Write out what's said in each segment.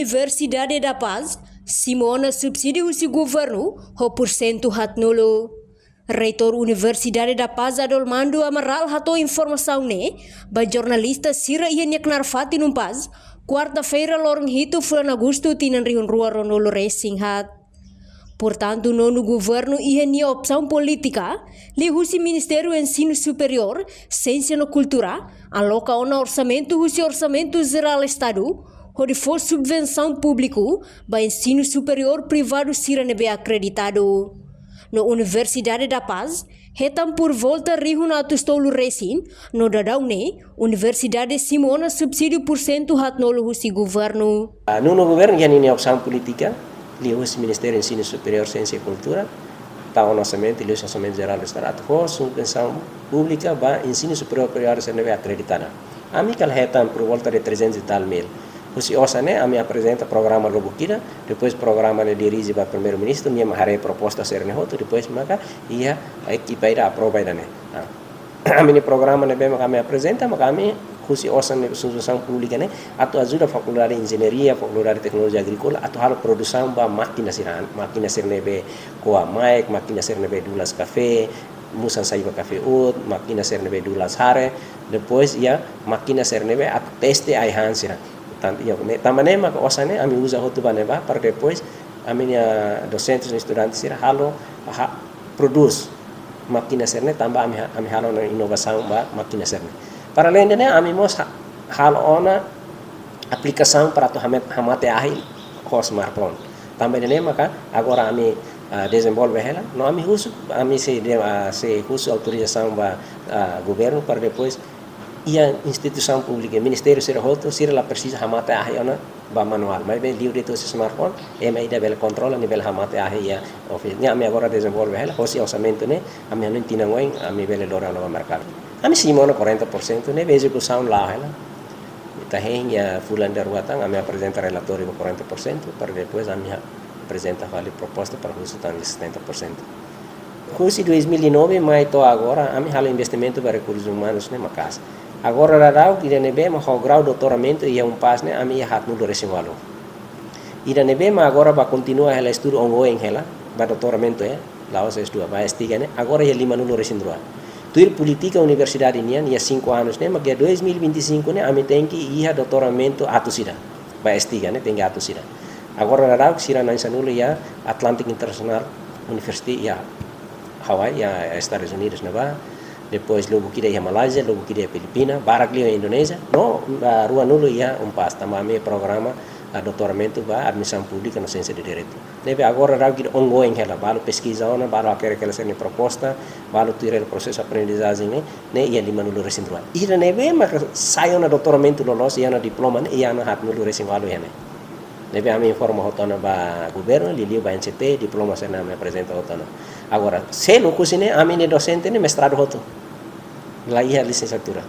Universidade da Paz, Simona subsídio si governo, ho porcento hat nulo. Reitor Universidade da Paz Adolmando Amaral hatou informação ne, ba jornalista Sira Ianyak Narfati num Paz, quarta-feira lorong hito fulan Agosto tinan riun rua ronolo racing hat. Portanto, no governo ia opção política, li husi Ministério Ensino Superior, Ciência e Cultura, aloca ona orçamento husi orçamento geral Estado, onde for subvenção público, ba ensino superior privado siranebe acreditado. No Universidade da Paz, hetam por volta rihuna atustolu resin, no dadaune, Universidade Simona subsídio porcento hatnolo husi governo. No governo ia opção política, li husi Ministério Ensino Superior, Ciência e Cultura, tá o orçamento e o orçamento geral do Estado, for subvenção pública ba ensino superior privado siranebe acreditada. A mim que hetam por volta de 300 e tal mil. Husi osane, a mim apresenta programa Lobukira, depois programa de dirige para primeiro-ministro, minha haré proposta ser nehoto, depois maka ia a equipe ida aprova ida ne. A mim programa ne bem kami apresenta, maka kami husi osane subvenção pública ne, atau ajuda faculdade de engenharia, faculdade de tecnologia agrícola, atau hal produção ba máquina ser nebe koa mic, máquina ser nebe dulas café, musan saiba café ut, máquina ser nebe dulas hare, depois ia máquina ser nebe at teste ai hansira. Também maka osane ami usa hotu baneba para depois a minha docentes e estudantes ir halo produz máquina serne tambah ami halo na inovação ba máquina serne. Para além de ami mos halo ona aplicação para tu hamate ahi ko smartphone. Também de maka agora ami desenvolve ela, no ami husu ami se husu autorização ba governo para depois ia instituição pública, ministério ser roto, se ela precisa hamate ahi ona ba manual, mas bem livre to smartphone, ema ida bel controla nível hamate ahi ya office. Ni ami agora desenvolve ela, hosi orçamento ne, ami não tinha ngoin, ami bel lora no mercado. Ami simona 40% ne, execução lá ela. Tahenya fulan darwatang ami apresenta relatório com 40%, para depois ami apresenta vale proposta para uso tan 70%. Curso 2009, mas to agora ami halo investimento para recursos humanos ne makas. Agora radau ida nebe ma ho grau doutoramento ia pas ne ami hat nulo resiwalo. Ida nebe ma agora ba continua ela estudo ongoing ela ba doutoramento lá os estudo ba S3 ne agora ia 5 nulo resindroa. Tuir política universidade nian ia 5 anos ne magia 2025 ne ami tem que ia doutoramento atusida. Ba S3 ne tem que atusida. Agora radau sira nansa nulo ia Atlantic International University ia Hawaii ia Estados Unidos ne ba. Depois logo kira ia Malaysia, logo kira ia Filipina, Barakli ia Indonesia, no rua nulo ia pas tamame programa doutoramento ba admissão pública na ciência de direito. Nebe agora rau kira ongoing ela, balu pesquisa ona, balu aquela seni proposta, balu tirar o processo aprendizagem ne ia 5 nulo resindroa. Ira nebe maka saio na doutoramento lolos ia na diploma ne ia na hat nulo resindroa ia ne. Nebe ami informa hotona ba governo, liliu ba NCT, diploma sena me apresenta hotona. Agora, se no kusine ami ne docente ne mestrado hoto. Lá ia licenciatura.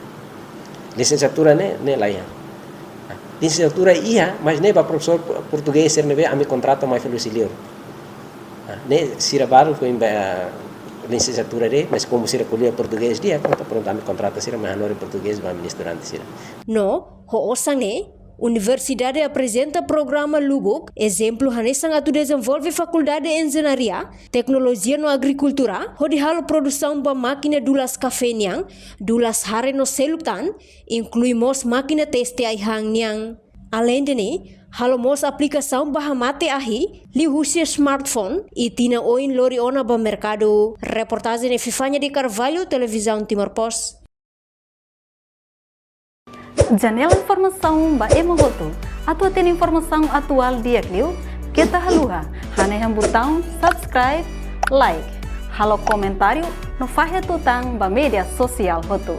Licenciatura ne lá ia. Licenciatura ia, mas ne ba professor português ser nebe ami contrato mais filosofia. Ne sirabalo foi licenciatura de, mas como sira kuliah português dia, pronto ami contrato sira mais honor português ba ministrante sira. No, ho osange Universidade apresenta programa Lubuk, exemplo hanesang atu desenvolve faculdade de engenharia, tecnologia no agricultura, hodi halo produção ba máquina dulas café niang, dulas hare no seluptan, inclui mos máquina teste ai hang niang. Além de ne, halo mos aplicação ba hamate ahi, li husia smartphone, e tina oin lori ona ba mercado. Reportagem de Fifanya de Carvalho, Televisão Timor Post. Janela informação ba emogoto atau tem informação atual dia kliu kita haluha hane yang botão subscribe like halo comentário no fahe tutang ba media sosial hotu.